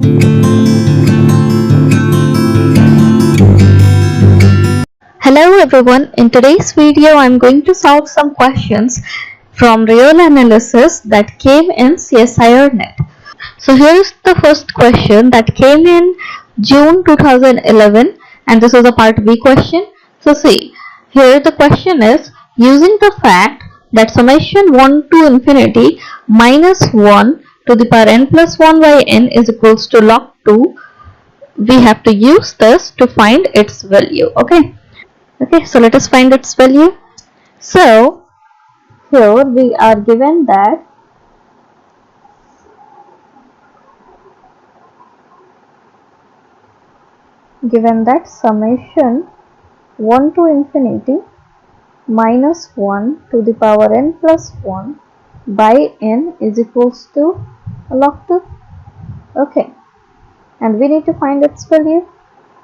Hello everyone, in today's video I am going to solve some questions from real analysis that came in CSIR NET. So here's the first question that came in June 2011 and this is a part B question. So see, here the question is, using the fact that summation 1 to infinity minus 1 to the power n plus 1 by n is equals to log 2, we have to use this to find its value. Okay, so let us find its value. So here we are given that summation 1 to infinity minus 1 to the power n plus 1 by n is equals to log 2. Okay, and we need to find its value.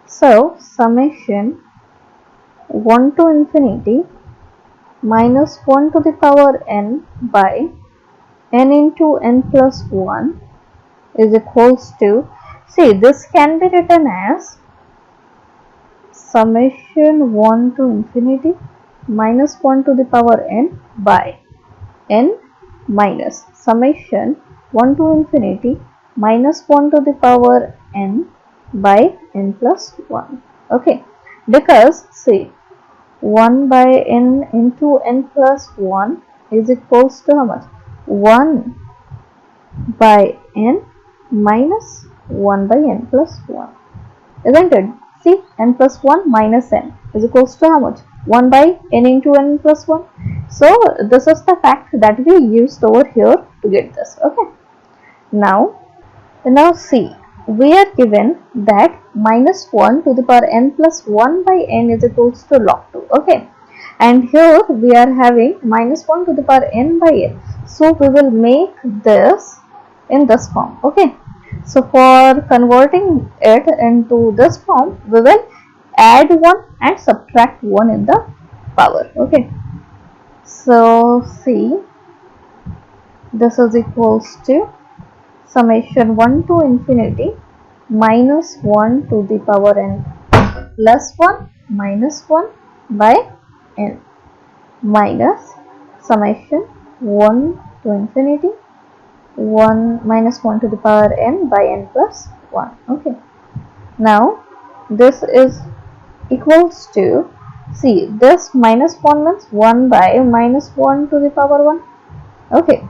So summation 1 to infinity minus 1 to the power n by n into n plus 1 is equals to, see, this can be written as summation 1 to infinity minus 1 to the power n by n minus summation 1 to infinity minus 1 to the power n by n plus 1. Okay, because see, 1 by n into n plus 1 is equals to how much? 1 by n minus 1 by n plus 1, isn't it? See, n plus 1 minus n is equals to how much? 1 by n into n plus 1. So this is the fact that we used over here to get this. Okay, now see, we are given that minus 1 to the power n plus 1 by n is equals to log 2. Okay, and here we are having minus 1 to the power n by n, so we will make this in this form. Okay, so for converting it into this form, we will add 1 and subtract 1 in the power. Okay, so see, this is equals to summation 1 to infinity minus 1 to the power n plus 1 minus 1 by n minus summation 1 to infinity 1 minus 1 to the power n by n plus 1. Okay, now this is equals to, see, this minus 1 means 1 by minus 1 to the power 1. Okay,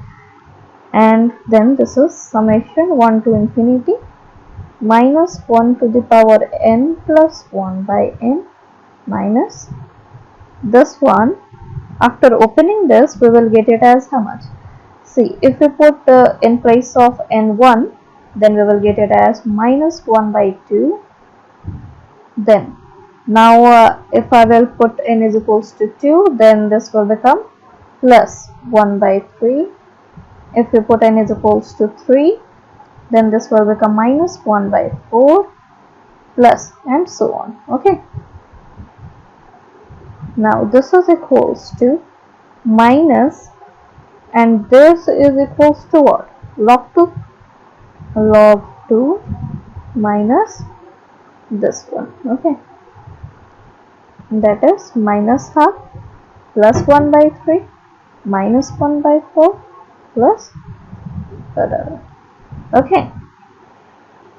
and then this is summation 1 to infinity minus 1 to the power n plus 1 by n minus this one. After opening this, we will get it as how much? See, if we put in place of n1, then we will get it as minus 1 by 2. Then now if I will put n is equals to 2, then this will become plus 1 by 3. If we put n is equals to 3, then this will become minus 1 by 4 plus and so on. Okay, now this is equals to minus, and this is equals to what? Log 2. Log 2 minus this one. Okay, that is minus half plus 1 by 3 minus 1 by 4 plus whatever. Okay,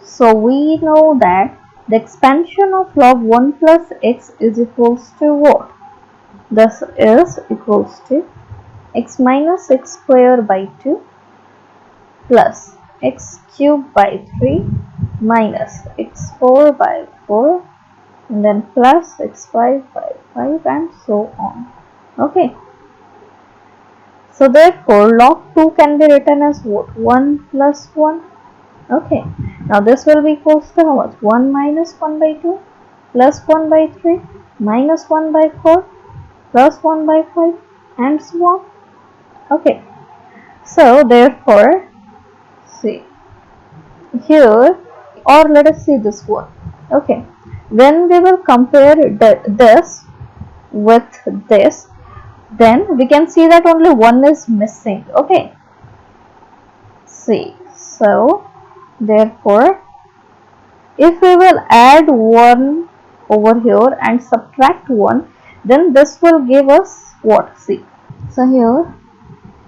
so we know that the expansion of log 1 plus x is equals to what? This is equals to x minus x square by 2 plus x cube by 3 minus x4 by 4 and then plus x5 by 5 and so on. Okay, so therefore log 2 can be written as what? 1 plus 1. Okay, now this will be equals to how much? 1 minus 1 by 2 plus 1 by 3 minus 1 by 4 plus 1 by 5 and so on. Okay, so therefore see here, or let us see this one. Okay, when we will compare this with this, then we can see that only 1 is missing. Okay, see, so therefore If we will add 1 over here and subtract 1, then this will give us what? See. So here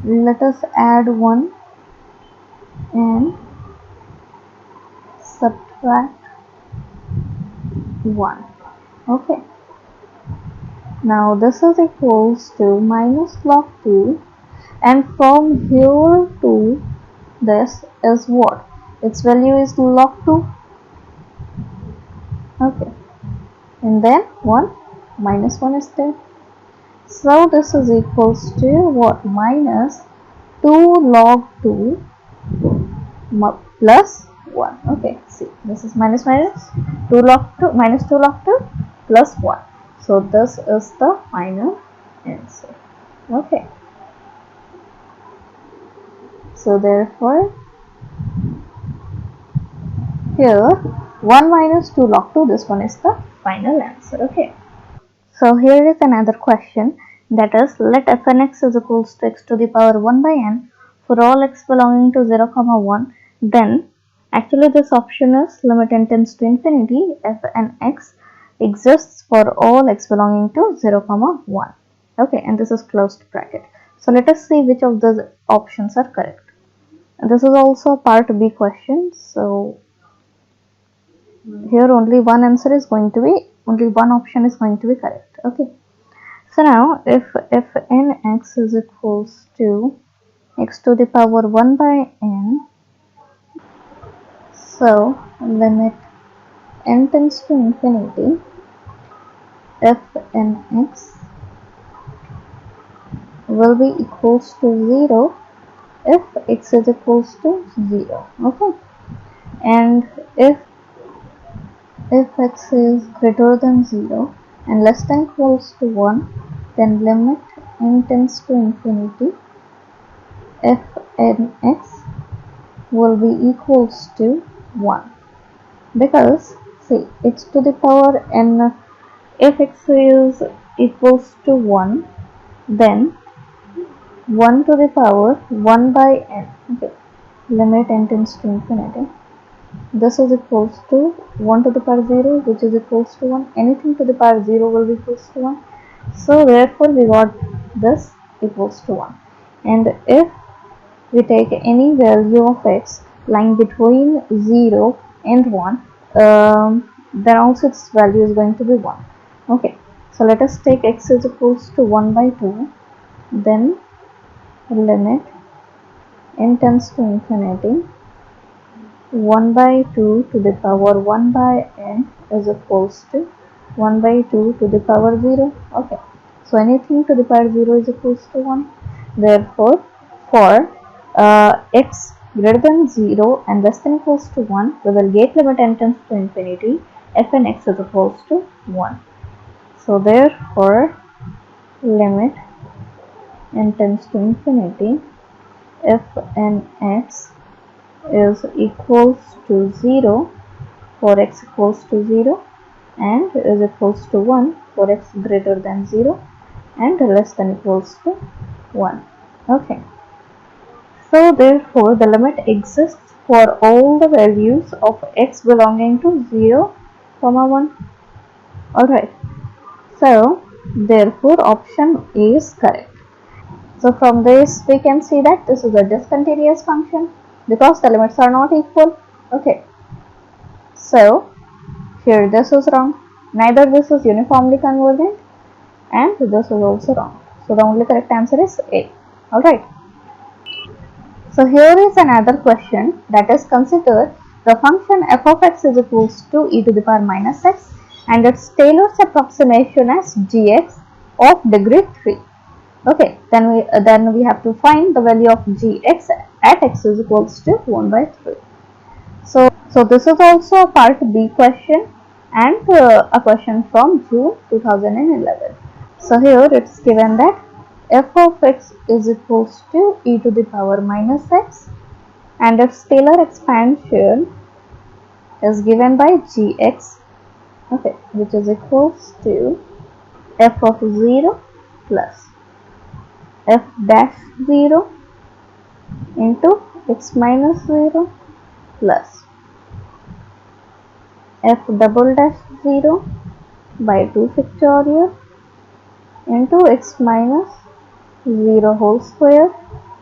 let us add 1 and subtract 1. Okay. Now this is equals to minus log 2, and from here to this is what? Its value is log 2. Okay. And then 1 minus 1 is there. So this is equals to what? Minus 2 log 2 plus 1. Okay, see, this is minus 2 log 2 minus 2 log 2 plus 1. So this is the final answer. Okay. So therefore here 1 minus 2 log 2, this one is the final answer. Okay. So here is another question, that is, let fnx is equals to x to the power 1 by n for all x belonging to 0 comma 1, then actually this option is limit n tends to infinity fnx exists for all x belonging to 0 comma 1. Okay, and this is closed bracket. So let us see which of those options are correct. And this is also a part B question, so here only one answer is going to be, only one option is going to be correct. Okay. So now if fnx is equals to x to the power 1 by n, so limit n tends to infinity, fnx will be equals to 0 if x is equals to 0. Okay. And if x is greater than 0 and less than equals to 1, then limit n tends to infinity, fnx will be equals to 1, because see, x to the power n, if x is equals to 1, then 1 to the power 1 by n. Okay. Limit n tends to infinity, this is equals to 1 to the power 0, which is equals to 1. Anything to the power 0 will be equals to 1. So therefore we got this equals to 1. And if we take any value of x lying between 0 and 1, then also its value is going to be 1. Okay. So let us take x is equals to 1 by 2. Then limit n tends to infinity, 1 by 2 to the power 1 by n is equals to 1 by 2 to the power 0. Okay. So anything to the power 0 is equals to 1. Therefore, for x greater than 0 and less than equals to 1, we will get limit n tends to infinity, fnx is equals to 1. So therefore, limit n tends to infinity, fnx is equals to 0 for x equals to 0 and is equals to 1 for x greater than 0 and less than equals to 1. Okay. So therefore the limit exists for all the values of x belonging to 0 comma 1. Alright. So therefore option A is correct. So from this we can see that this is a discontinuous function because the limits are not equal. Okay. So here this is wrong. Neither this is uniformly convergent and this is also wrong. So the only correct answer is A. Alright. So here is another question, that is, consider the function f of x is equals to e to the power minus x and its Taylor's approximation as gx of degree 3. Okay, then we have to find the value of gx at x is equals to 1 by 3. So this is also a part B question and a question from June 2011. So here it's given that f of x is equals to e to the power minus x and its Taylor expansion is given by gx, okay, which is equals to f of 0 plus f dash 0 into x minus 0 plus f double dash 0 by 2 factorial into x minus 0 whole square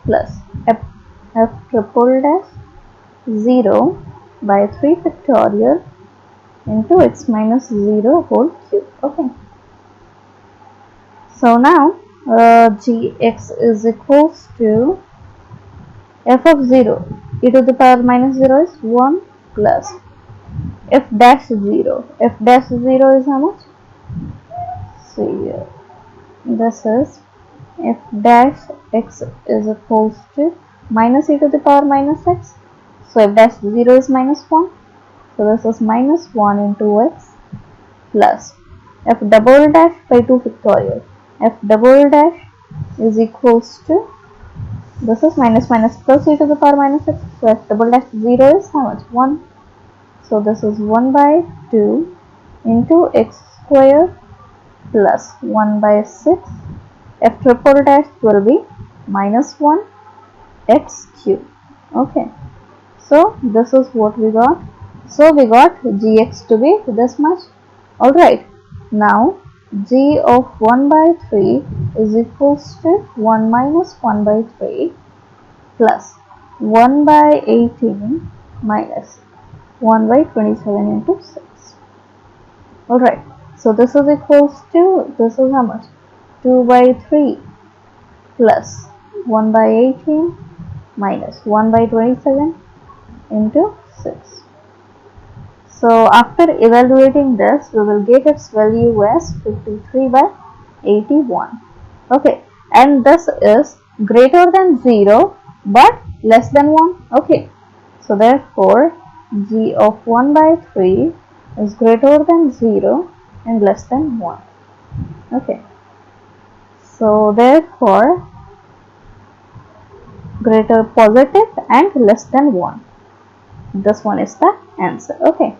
plus f triple dash 0 by 3 factorial into x minus 0 whole cube. Okay. So now gx is equals to f of 0 e to the power minus 0 is 1 plus f dash 0. F dash 0 is how much? See here. This is f dash x is equals to minus e to the power minus x. So f dash 0 is minus 1. So this is minus 1 into x plus f double dash by 2 factorial. F double dash is equals to, this is minus minus plus e to the power minus x. So f double dash 0 is how much? 1. So this is 1 by 2 into x square plus 1 by 6. F triple dash will be minus 1 x cube. Okay. So this is what we got. So we got gx to be this much. Alright. Now g of 1 by 3 is equals to 1 minus 1 by 3 plus 1 by 18 minus 1 by 27 into 6. Alright. So this is equals to, this is how much? 2 by 3 plus 1 by 18 minus 1 by 27 into 6. So after evaluating this, we will get its value as 53 by 81. Okay, and this is greater than 0 but less than 1. Okay, so therefore g of 1 by 3 is greater than 0 and less than 1. Okay, so therefore greater positive and less than 1. This one is the answer. Okay.